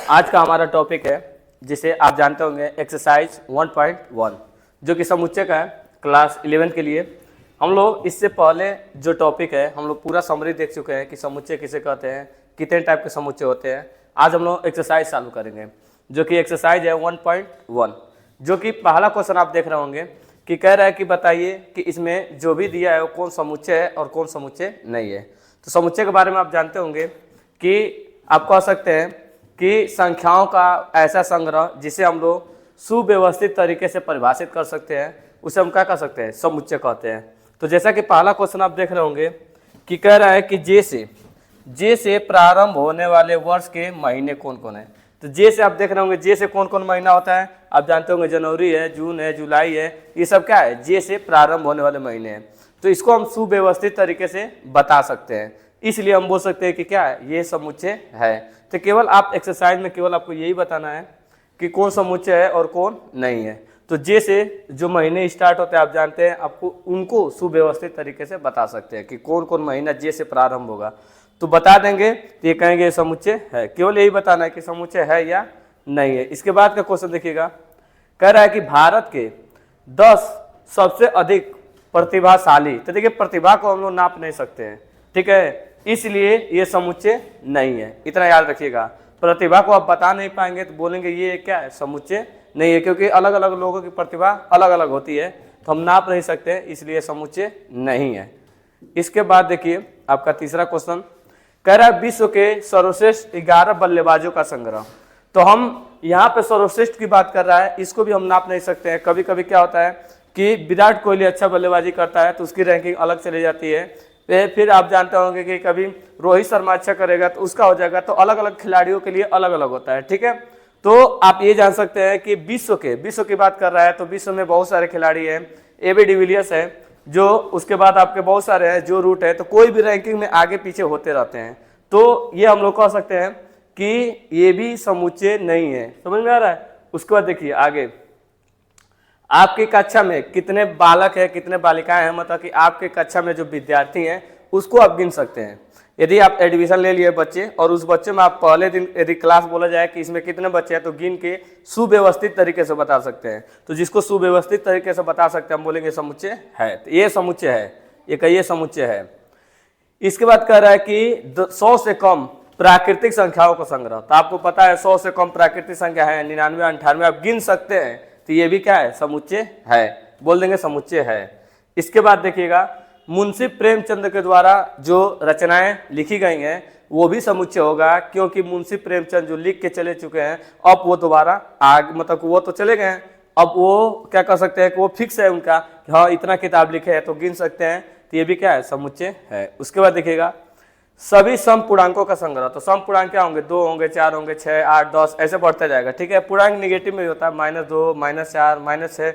आज का हमारा टॉपिक है जिसे आप जानते होंगे एक्सरसाइज 1.1 जो कि समुच्चय का है क्लास 11 के लिए। हम लोग इससे पहले जो टॉपिक है हम लोग पूरा समरी देख चुके हैं कि समुच्चय किसे कहते हैं, कितने टाइप के समुच्चय होते हैं। आज हम लोग एक्सरसाइज चालू करेंगे जो कि एक्सरसाइज है 1.1, जो कि पहला क्वेश्चन आप देख रहे होंगे कि कह रहा है कि बताइए कि इसमें जो भी दिया है वो कौन समुच्चय है और कौन समुच्चय नहीं है। तो समुच्चय के बारे में आप जानते होंगे कि आप कह सकते हैं कि संख्याओं का ऐसा संग्रह जिसे हम लोग सुव्यवस्थित तरीके से परिभाषित कर सकते हैं उसे हम क्या कह सकते हैं, समुच्चय कहते हैं। तो जैसा कि पहला क्वेश्चन आप देख रहे होंगे कि कह रहा है कि जे से प्रारंभ होने वाले वर्ष के महीने कौन कौन है। तो जे से आप देख रहे होंगे जे से कौन कौन महीना होता है, आप जानते होंगे जनवरी है, जून है, जुलाई है, ये सब क्या है, जे से प्रारंभ होने वाले महीने हैं। तो इसको हम सुव्यवस्थित तरीके से बता सकते हैं, इसलिए हम बोल सकते हैं कि क्या है, ये समुच्चय है। तो केवल आप एक्सरसाइज में केवल आपको यही बताना है कि कौन समुच्चय है और कौन नहीं है। तो जे से जो महीने स्टार्ट होते हैं आप जानते हैं, आपको उनको सुव्यवस्थित तरीके से बता सकते हैं कि कौन कौन महीना जे से प्रारंभ होगा। तो बता देंगे तो ये कहेंगे समुच्चय है। केवल यही बताना है कि समुच्चय है या नहीं है। इसके बाद का क्वेश्चन देखिएगा, कह रहा है कि भारत के 10 सबसे अधिक प्रतिभाशाली। तो देखिए प्रतिभा को हम लोग नाप नहीं सकते हैं, ठीक है, इसलिए ये समुच्चय नहीं है। इतना याद रखिएगा, प्रतिभा को आप बता नहीं पाएंगे तो बोलेंगे ये क्या है, समुच्चय नहीं है, क्योंकि अलग अलग लोगों की प्रतिभा अलग अलग होती है तो हम नाप नहीं सकते, इसलिए समुच्चय नहीं है। इसके बाद देखिए आपका तीसरा क्वेश्चन कह रहा है विश्व के सर्वश्रेष्ठ 11 बल्लेबाजों का संग्रह। तो हम यहाँ पे सर्वश्रेष्ठ की बात कर रहा है, इसको भी हम नाप नहीं सकते हैं। कभी कभी क्या होता है कि विराट कोहली अच्छा बल्लेबाजी करता है तो उसकी रैंकिंग अलग चली जाती है। फिर आप जानते होंगे कि कभी रोहित शर्मा अच्छा करेगा तो उसका हो जाएगा। तो अलग अलग खिलाड़ियों के लिए अलग अलग होता है, ठीक है। तो आप ये जान सकते हैं कि विश्व की बात कर रहा है तो विश्व में बहुत सारे खिलाड़ी हैं। एबी डिविलियर्स है, जो उसके बाद आपके बहुत सारे हैं, जो रूट है, तो कोई भी रैंकिंग में आगे पीछे होते रहते हैं। तो ये हम लोग कह सकते हैं कि ये भी समुच्चय नहीं है। समझ में आ रहा है। उसके बाद देखिए आगे, आपकी कक्षा में कितने बालक है, कितने बालिकाएं हैं, मतलब कि आपके कक्षा में जो विद्यार्थी हैं उसको आप गिन सकते हैं। यदि आप एडमिशन ले लिए बच्चे और उस बच्चे में आप पहले दिन यदि क्लास बोला जाए कि इसमें कितने बच्चे हैं तो गिन के सुव्यवस्थित तरीके से बता सकते हैं। तो जिसको सुव्यवस्थित तरीके से बता सकते हैं हम बोलेंगे समुच्चय है। तो ये समुच्चय है, ये कहिए समुच्चय है। इसके बाद कह रहा है कि 100 से कम प्राकृतिक संख्याओं का संग्रह। तो आपको पता है 100 से कम प्राकृतिक संख्या है 99, 98 आप गिन सकते हैं, तो ये भी क्या है, समुच्चय है, बोल देंगे समुच्चय है। इसके बाद देखिएगा मुंशी प्रेमचंद के द्वारा जो रचनाएं लिखी गई हैं वो भी समुच्चय होगा, क्योंकि मुंशी प्रेमचंद जो लिख के चले चुके हैं अब वो दोबारा आगे, मतलब वो तो चले गए हैं, अब वो क्या कर सकते हैं कि वो फिक्स है उनका कि हाँ इतना किताब लिखे हैं तो गिन सकते हैं, तो ये भी क्या है, समुच्चय है। उसके बाद देखिएगा सभी सम पूर्णांकों का संग्रह। तो सम पूर्णांक क्या होंगे, 2 होंगे, 4 होंगे, 6, 8, 10 ऐसे बढ़ता जाएगा, ठीक है। पूर्णांक निगेटिव में होता है -2, -4, -6,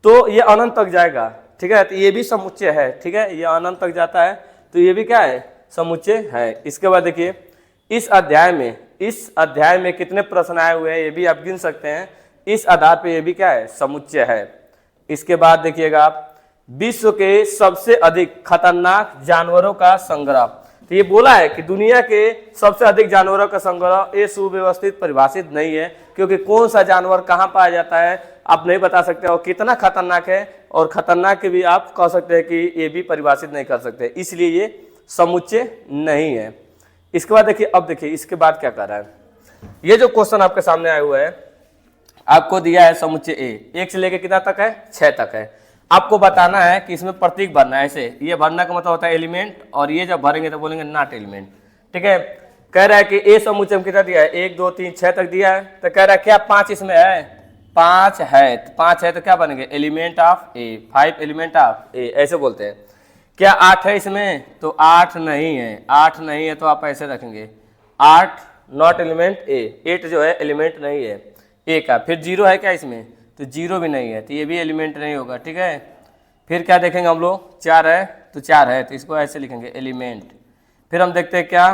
तो ये अनंत तक जाएगा, ठीक है। तो ये भी समुच्चय है, ठीक है, ये अनंत तक जाता है तो ये भी क्या है, समुच्चय है। इसके बाद देखिए इस अध्याय में कितने प्रश्न आए हुए हैं ये भी आप गिन सकते हैं, इस आधार पे ये भी क्या है, समुच्चय है। इसके बाद देखिएगा आप विश्व के सबसे अधिक खतरनाक जानवरों का संग्रह। तो ये बोला है कि दुनिया के सबसे अधिक जानवरों का संग्रह, ये सुव्यवस्थित परिभाषित नहीं है, क्योंकि कौन सा जानवर कहाँ पाया जाता है आप नहीं बता सकते और कितना खतरनाक है, और खतरनाक के भी आप कह सकते हैं कि ये भी परिभाषित नहीं कर सकते, इसलिए ये समुच्चय नहीं है। इसके बाद देखिए, अब देखिए इसके बाद क्या कर रहा है, ये जो क्वेश्चन आपके सामने आया हुआ है आपको दिया है समुच्चय ए, 1 से लेकर कितना तक है, 6 तक है। आपको बताना है कि इसमें प्रतीक भरना है, ऐसे ये भरना का मतलब होता है एलिमेंट, और ये जब भरेंगे तो बोलेंगे नॉट एलिमेंट, ठीक है। कह रहा है कि ए समुच्चय में कितना दिया है, 1, 2, 3, 6 तक दिया है। तो कह रहा है क्या 5 इसमें है, 5 है, तो 5 है तो क्या बनेंगे, element of a, 5 element of a, ऐसे बोलते हैं। क्या 8 है इसमें, तो 8 नहीं है, 8 नहीं है तो आप ऐसे रखेंगे 8 नॉट एलिमेंट ए, 8 जो है एलिमेंट नहीं है ए का। फिर 0 है क्या इसमें, तो 0 भी नहीं है, तो ये भी एलिमेंट नहीं होगा, ठीक है। फिर क्या देखेंगे हम लोग, 4 है तो 4 है, तो इसको ऐसे लिखेंगे एलिमेंट। फिर हम देखते हैं क्या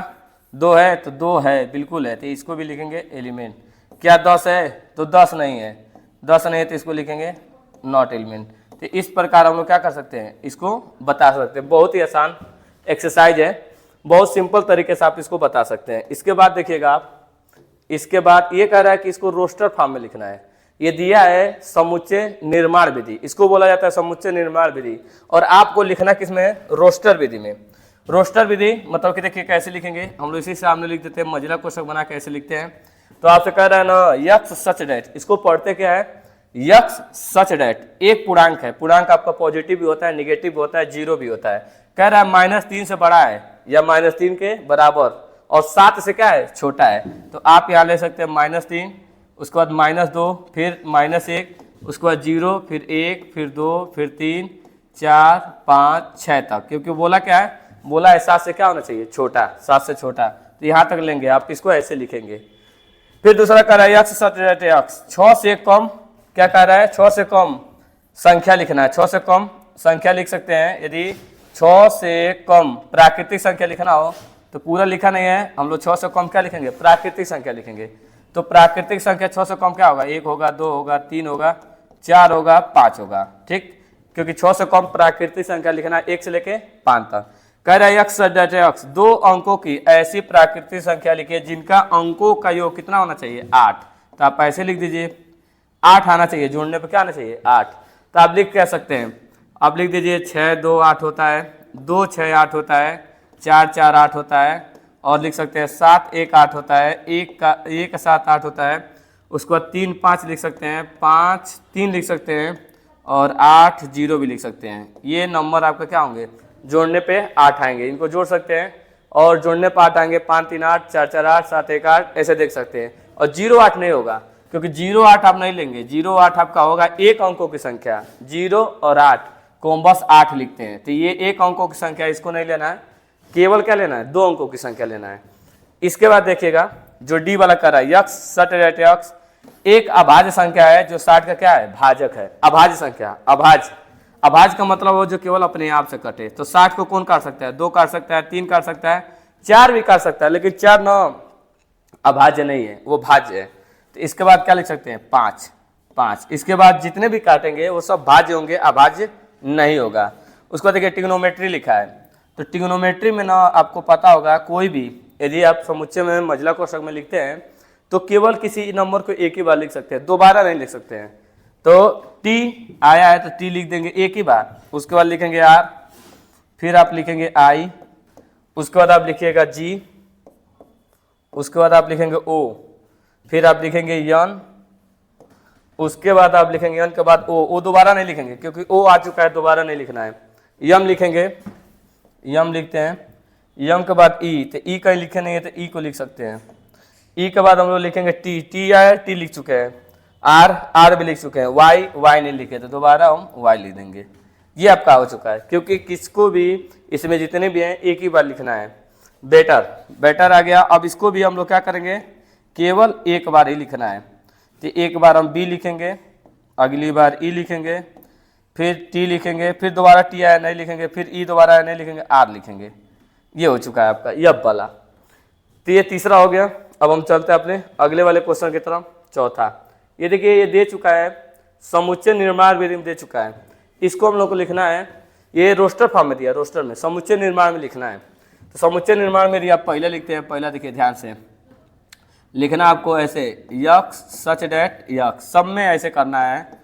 2 है, तो 2 है बिल्कुल है, तो इसको भी लिखेंगे एलिमेंट। क्या 10 है, तो 10 नहीं है, 10 नहीं है तो इसको लिखेंगे नॉट एलिमेंट। तो इस प्रकार हम लोग क्या कर सकते हैं, इसको बता सकते हैं। बहुत ही आसान एक्सरसाइज है, बहुत सिंपल तरीके से आप इसको बता सकते हैं। इसके बाद देखिएगा आप इसके बाद ये कह रहा है कि इसको रोस्टर फॉर्म में लिखना है। ये दिया है समुच्चय निर्माण विधि, इसको बोला जाता है समुच्चय निर्माण विधि, और आपको लिखना किसमें, रोस्टर विधि में। रोस्टर विधि मतलब कि देखिए कैसे लिखेंगे, हम लोग इसी सामने लिख देते हैं, मजिला कोष्ठक बना के ऐसे लिखते हैं। तो आपसे कह रहा है ना यक्स सच डेट, इसको पढ़ते क्या है, यक्स सच डेट। एक पूर्णांक है, पूर्णांक आपका पॉजिटिव भी होता है, निगेटिव भी होता है, जीरो भी होता है। कह रहा है -3 से बड़ा है या -3 के बराबर और 7 से क्या है, छोटा है। तो आप यहाँ ले सकते हैं -3, उसके बाद -2, फिर -1, उसके बाद 0, फिर 1, फिर 2, फिर 3, 4, 5, 6 तक, क्योंकि बोला क्या है, बोला है 7 से क्या होना चाहिए, छोटा, 7 से छोटा। तो यहाँ तक लेंगे आप, इसको ऐसे लिखेंगे। फिर दूसरा कह रहा है यक्स सच डेट यक्स, 6 से कम, क्या कह रहा है, 6 से कम संख्या लिखना है। 6 से कम संख्या लिख सकते हैं, यदि 6 से कम प्राकृतिक संख्या लिखना हो तो पूरा लिखा नहीं है, हम लोग 6 से कम क्या लिखेंगे, प्राकृतिक संख्या लिखेंगे। तो प्राकृतिक संख्या 6 से कम क्या होगा, 1 होगा, 2 होगा, 3 होगा, 4 होगा, 5 होगा, ठीक, क्योंकि 6 से कम प्राकृतिक संख्या लिखना है 1 से लेके 5 तक। कह रहा है यक्स डेट यक्स, 2 अंकों की ऐसी प्राकृतिक संख्या लिखिए जिनका अंकों का योग कितना होना चाहिए, 8। तो आप ऐसे लिख दीजिए, 8 आना चाहिए, जोड़ने पे क्या आना चाहिए, 8। तो आप लिख कह सकते हैं, आप लिख दीजिए 6 2 8 होता है, 2 6 8 होता है, 4 4 8 होता है, और लिख सकते हैं 7 1 8 होता है, 1 7 8 होता है, उसके बाद 3 5 लिख सकते हैं, 5 3 लिख सकते हैं, और 8 0 भी लिख सकते हैं। ये नंबर आपका क्या होंगे, जोड़ने पे 8 आएंगे, इनको जोड़ सकते हैं, और जोड़ने पे 8 आएंगे, 5 3 8, 4 4 8, 7 1 8, ऐसे देख सकते हैं। और 0 8 नहीं होगा, क्योंकि 0 8 आप नहीं लेंगे, 0 8 आपका होगा एक अंकों की संख्या, 0 और 8 को हम बस 8 लिखते हैं। तो ये एक अंकों की संख्या, इसको नहीं लेना है, केवल क्या लेना है, 2 अंकों की संख्या लेना है। इसके बाद देखिएगा जो डी वाला कर रहा है यक्स सच डेट यक्स, एक अभाज्य संख्या है जो 60 का क्या है, भाजक है। अभाज्य संख्या, अभाज्य का मतलब वो जो केवल अपने आप से कटे। तो 60 को कौन काट सकता है, 2 काट सकता है, 3 काट सकता है, 4 भी काट सकता है, लेकिन 4 ना अभाज्य नहीं है, वो भाज्य है। तो इसके बाद क्या लिख सकते हैं, 5। इसके बाद जितने भी काटेंगे वो सब भाज्य होंगे, अभाज्य नहीं होगा। उसको देखिए ट्रिग्नोमेट्री लिखा है, तो ट्रिग्नोमेट्री में ना आपको पता होगा, कोई भी यदि आप समुच्चय में मजिला कोष्ठक में लिखते हैं तो केवल किसी नंबर को एक ही बार लिख सकते हैं, दोबारा नहीं लिख सकते हैं। तो टी आया है तो टी लिख देंगे एक ही बार, उसके बाद लिखेंगे आर, फिर आप लिखेंगे आई, उसके बाद आप लिखिएगा जी, उसके बाद आप लिखेंगे ओ, फिर आप लिखेंगे यन, उसके बाद आप लिखेंगे यन के बाद ओ दोबारा नहीं लिखेंगे क्योंकि ओ आ चुका है, दोबारा नहीं लिखना है। यम लिखेंगे, यम लिखते हैं, यम के बाद ई, तो ई कहीं लिखे नहीं है तो ई को लिख सकते हैं। ई के बाद हम लोग लिखेंगे टी आया, टी लिख चुके हैं, आर भी लिख चुके हैं, वाई नहीं लिखे तो दोबारा हम वाई लिख देंगे। ये आपका हो चुका है, क्योंकि किसको भी इसमें जितने भी हैं एक ही बार लिखना है। बेटर आ गया। अब इसको भी हम लोग क्या करेंगे, केवल एक बार ही लिखना है। तो एक बार हम बी लिखेंगे, अगली बार ई लिखेंगे, फिर टी लिखेंगे, फिर दोबारा टी आया नहीं लिखेंगे, फिर ई दोबारा आया नहीं लिखेंगे, आर लिखेंगे। ये हो चुका है आपका यब वाला। तो ये तीसरा हो गया। अब हम चलते हैं अपने अगले वाले क्वेश्चन की तरफ, चौथा। ये देखिए ये दे चुका है, समुच्चय निर्माण विधि में दे चुका है। इसको हम लोग को लिखना है, ये रोस्टर फॉर्म में दिया, रोस्टर में समुच्चय निर्माण में लिखना है। तो समुच्चय निर्माण में आप पहले लिखते हैं, पहला देखिए ध्यान से लिखना आपको ऐसे, यक्स सच डेट यक्स, सब में ऐसे करना है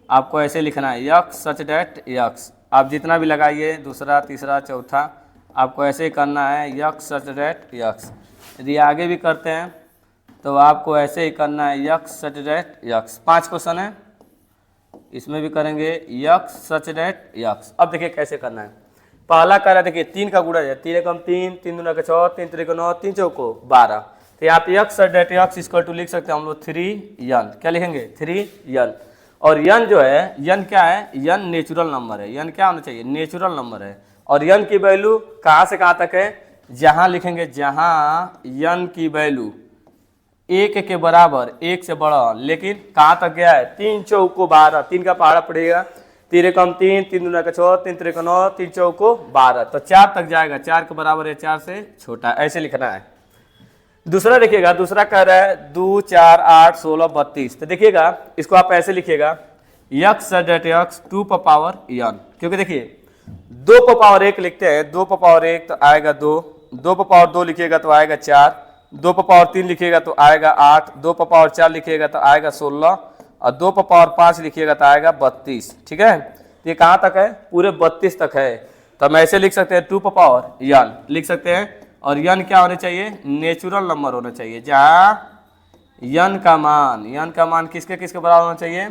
आपको ऐसे लिखना है, यक्स सच डेट यक्स। आप जितना भी लगाइए, दूसरा तीसरा चौथा, आपको ऐसे ही करना है, यक्स सच डेट यक्स। यदि आगे भी करते हैं तो आपको ऐसे ही करना है, x such that x. 5 question है, इसमें भी करेंगे यक्स सच डेट यक्स। अब देखिए कैसे करना है। पहला कह रहा है, देखिए 3 का गुणा है, 3 एकम 3, 3 दूना का 6, 3 त्रिक 9, 3 चौको 12। तो यहाँ पे x such that x equal to लिख सकते हैं हम लोग 3 यन। क्या लिखेंगे, 3 यन। और यन जो है, यन क्या है, यन नेचुरल नंबर है। यन क्या होना चाहिए, नेचुरल नंबर है। और यन की वैल्यू कहाँ से कहाँ तक है, जहाँ लिखेंगे, जहाँ यन की वैल्यू 1 के बराबर, 1 से बड़ा, लेकिन कहाँ तक गया है, 3 चौको 12, 3 का पहाड़ा पड़ेगा, 3 एकम 3, 3 दूना का 6, 3 त्रिक 9, 3 चौको 12, तो 4 तक जाएगा, 4 के बराबर है, 4 से छोटा, ऐसे लिखना है। दूसरा देखिएगा, दूसरा कह रहा है 2 4 8 16 32। तो देखिएगा इसको आप ऐसे लिखिएगा, यक्स डेट यक्स 2 पर पावर यन, क्योंकि देखिए 2 पर पावर 1 लिखते हैं, 2 पर पावर 1 तो आएगा 2, 2 पर पावर 2 लिखिएगा तो आएगा 4, 2 पर पावर 3 लिखिएगा तो आएगा 8, 2 पर पावर 4 लिखिएगा तो आएगा 16 और 2 पर पावर 5 लिखिएगा तो आएगा 32। ठीक है, ये कहाँ तक है? पूरे 32 तक है। तो हम ऐसे लिख सकते हैं 2 पर पावर यन लिख सकते हैं, और यन क्या होने चाहिए? नेचुरल नंबर होना चाहिए, जहाँ यन का मान किसके किसके बराबर होना चाहिए?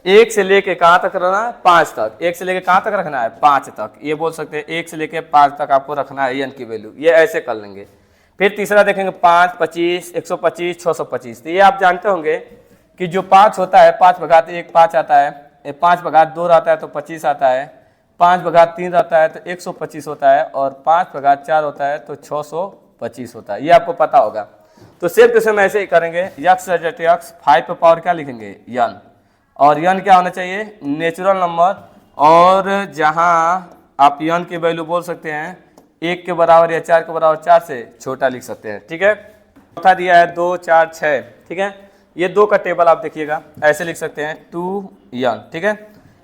1 से लेके कहाँ तक रखना है? 5 तक। 1 से लेके कहाँ तक रखना है? 5 तक। ये बोल सकते हैं 1 से लेके 5 तक आपको रखना है यन की वैल्यू, ये ऐसे कर लेंगे। फिर तीसरा देखेंगे 5, 25, 125, 625। तो ये आप जानते होंगे कि जो 5 होता है 5 भगात 1 5 आता है, 5 भगात 2 रहता है तो 25 आता है, 5 भगात 3 रहता है तो 125 होता है, और 5 भगात 4 होता है तो 625 होता है। ये आपको पता होगा। तो सेम टू सेम ऐसे ही करेंगे। यक्स 5 पे पावर क्या लिखेंगे? यन, और यन क्या होना चाहिए? नेचुरल नंबर, और जहां आप यन की वैल्यू बोल सकते हैं 1 के बराबर या 4 के बराबर 4 से छोटा लिख सकते हैं। ठीक है, चौथा दिया है 2, 4, 6। ठीक है, ये 2 का टेबल आप देखिएगा, ऐसे लिख सकते हैं 2 यन। ठीक है,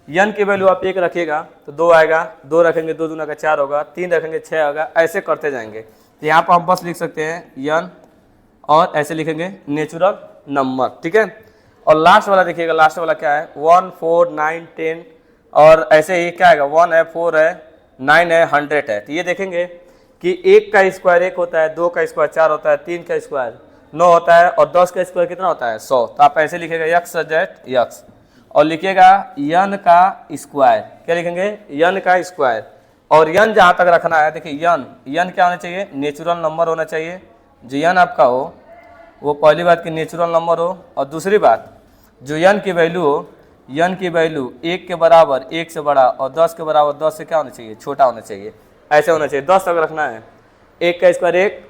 यन की वैल्यू आप 1 रखिएगा तो 2 आएगा, 2 रखेंगे 2 दूना का 4 होगा, 3 रखेंगे 6 होगा, ऐसे करते जाएंगे। तो यहाँ पर हम बस लिख सकते हैं यन, और ऐसे लिखेंगे नेचुरल नंबर। ठीक है, और लास्ट वाला देखिएगा, लास्ट वाला क्या है? 1, 4, 9, 10, और ऐसे ही क्या आएगा? 1 है, 4 है, 9 है, 100 है। तो ये देखेंगे कि 1 का स्क्वायर 1 होता है, 2 का स्क्वायर 4 होता है, 3 का स्क्वायर 9 होता है, और 10 का स्क्वायर कितना होता है? 100। तो आप ऐसे लिखेगा यक्स जेट यक्स, और लिखिएगा यन का स्क्वायर। क्या लिखेंगे? यन का स्क्वायर। और यन जहाँ तक रखना है, देखिए यन क्या होना चाहिए? नेचुरल नंबर होना चाहिए। जो यन आपका हो वो पहली बात कि नेचुरल नंबर हो, और दूसरी बात जो यन की वैल्यू हो, यन की वैल्यू 1 के बराबर 1 से बड़ा, और 10 के बराबर 10 से क्या होना चाहिए? छोटा होना चाहिए। ऐसे होना चाहिए। 10 तक रखना है। 1 का स्क्वायर 1,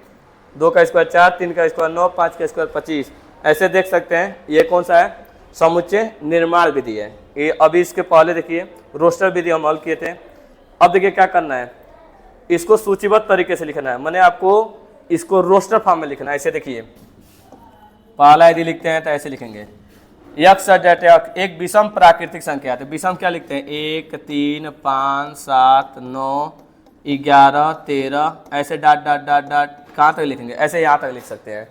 2 का स्क्वायर 4, 3 का स्क्वायर 9, 5 का स्क्वायर 25। ऐसे देख सकते हैं। ये कौन सा है? समुच्चय निर्माण विधि है। ये अभी इसके पहले देखिए रोस्टर विधि हम हल किए थे। अब देखिए क्या करना है, इसको सूचीबद्ध तरीके से लिखना है। मैंने आपको इसको रोस्टर फॉर्म में लिखना है। ऐसे देखिए, पहला यदि लिखते हैं तो ऐसे लिखेंगे यक्स एक विषम प्राकृतिक संख्या है। तो विषम क्या लिखते हैं? 1, 3, 5, 7, 9, 11, 13, ऐसे डॉट डॉट डॉट डॉट कहाँ तक लिखेंगे? ऐसे यहाँ तक लिख सकते हैं।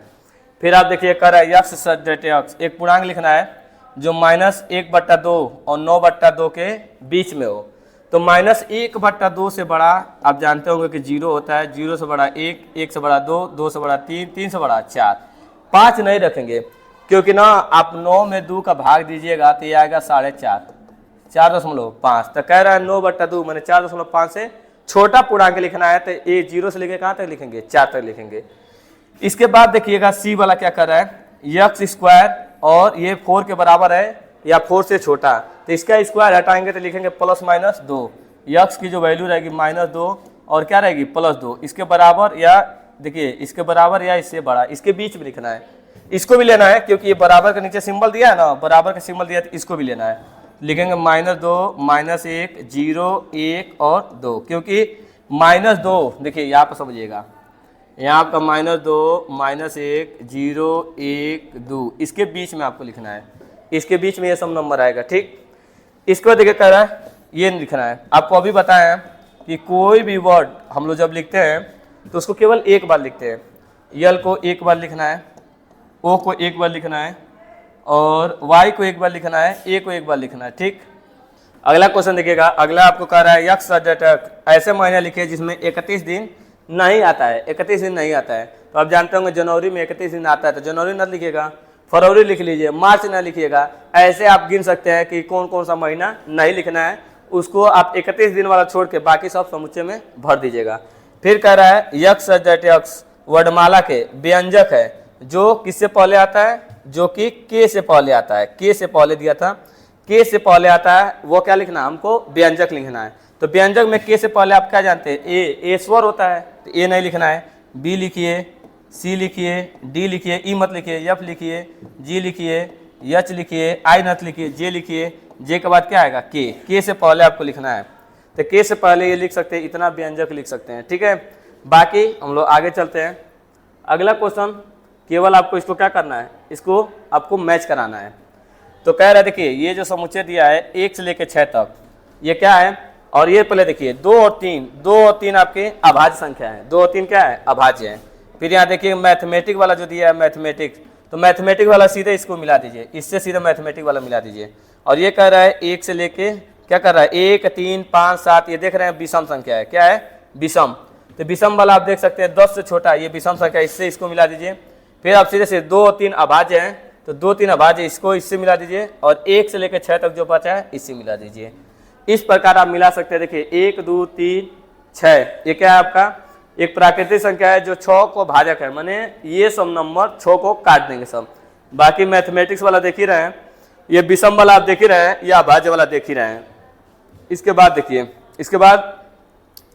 फिर आप देखिए कर रहा है यक्स एक पूर्णांक लिखना है जो -1/2 और 9/2 के बीच में हो। तो -1/2 से बड़ा आप जानते होंगे कि 0 होता है, 0 से बड़ा 1, 1 से बड़ा 2, 2 से बड़ा 3, 3 से बड़ा 4, 5 नहीं रखेंगे, क्योंकि ना आप 9 में 2 का भाग दीजिएगा तो ये आएगा 4.5, 4.5। तो कह रहा है 9/2 मैंने 4.5 से छोटा पूर्णांक लिखना है। तो ये 0 से लेके कहाँ तक लिखेंगे? 4 तक लिखेंगे। इसके बाद देखिएगा सी वाला क्या कर रहा है, यक्स स्क्वायर, और ये 4 के बराबर है या 4 से छोटा। तो इसका स्क्वायर हटाएंगे तो लिखेंगे +-2। यक्स की जो वैल्यू रहेगी -2 और क्या रहेगी? +2। इसके बराबर या देखिए इसके बराबर या इससे बड़ा, इसके बीच में लिखना है। इसको भी लेना है क्योंकि ये बराबर के नीचे सिंबल दिया है ना, बराबर का सिंबल दिया है, तो इसको भी लेना है। लिखेंगे -2, -1, 0, 1 और 2। क्योंकि -2 देखिए यहाँ पर समझिएगा, यहाँ आपका -2, -1, 0, 1, 2 इसके बीच में आपको लिखना है। इसके बीच में ये सब नंबर आएगा। ठीक, इसके बाद देखिए कह रहा है ये लिखना है। आपको अभी बताया कि कोई भी वर्ड हम लोग जब लिखते हैं तो उसको केवल एक बार लिखते हैं। यल को एक बार लिखना है, ओ को एक बार लिखना है, और वाई को एक बार लिखना है, ए को एक बार लिखना है। ठीक, अगला क्वेश्चन देखिएगा। अगला आपको कह रहा है यक्स ऐसे महीने लिखे जिसमें 31 दिन नहीं आता है। 31 दिन नहीं आता है तो आप जानते होंगे जनवरी में 31 दिन आता है, तो जनवरी न लिखिएगा, फरवरी लिख लीजिए, मार्च ना लिखिएगा। ऐसे आप गिन सकते हैं कि कौन कौन सा महीना नहीं लिखना है, उसको आप 31 दिन वाला छोड़ के बाकी सब समुच्चय में भर दीजिएगा। फिर कह रहा है यक्स वर्णमाला के व्यंजक है जो किससे पहले आता है? जो कि के से पहले आता है। के से पहले दिया था, के से पहले आता है, वो क्या लिखना है? हमको व्यंजक लिखना है। तो व्यंजक में के से पहले आप क्या जानते हैं? ए स्वर होता है, तो ए नहीं लिखना है। बी लिखिए, सी लिखिए, डी लिखिए, ई मत लिखिए, एफ लिखिए, जी लिखिए, एच लिखिए, आई नत लिखिए, जे लिखिए। जे के बाद क्या आएगा? के से पहले आपको लिखना है। तो के से पहले ये लिख सकते हैं, इतना व्यंजक लिख सकते हैं। ठीक है, बाकी हम लोग आगे चलते हैं। अगला क्वेश्चन केवल आपको इसको क्या करना है? इसको आपको मैच कराना है। तो कह रहा है देखिए ये जो समुच्चय दिया है 1 से लेकर 6 तक, ये क्या है? और ये पहले देखिए 2 और 3 आपके अभाज्य संख्या है। 2 और 3 क्या है? अभाज्य है। फिर यहाँ देखिए मैथमेटिक वाला जो दिया है मैथमेटिक्स, तो मैथमेटिक वाला सीधे इसको मिला दीजिए, इससे सीधे मैथमेटिक वाला मिला दीजिए। और ये कह रहा है 1 से लेके क्या कर रहा है 1 3 5 7, ये देख रहे हैं विषम संख्या है, क्या है विषम। तो विषम वाला आप देख सकते हैं 10 से छोटा, ये विषम संख्या, इससे इसको मिला दीजिए। फिर आप सीधे से 2 3 अभाज्य हैं, तो 2 3 अभाज्य इसको इससे मिला दीजिए, और 1 से लेकर 6 तक जो बचा है इससे मिला दीजिए। इस प्रकार आप मिला सकते हैं। देखिए 1 2 3 6, ये क्या है आपका एक प्राकृतिक संख्या है जो 6 को भाजक है, माने ये सब नंबर 6 को काट देंगे सब। बाकी मैथमेटिक्स वाला देख ही रहे हैं, ये विषम वाला आप देख ही रहे हैं, ये अभाज्य वाला देख ही रहे हैं। इसके बाद देखिए, इसके बाद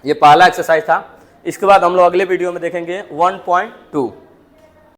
ये पहला एक्सरसाइज था। इसके बाद हम लोग अगले वीडियो में देखेंगे 1.2।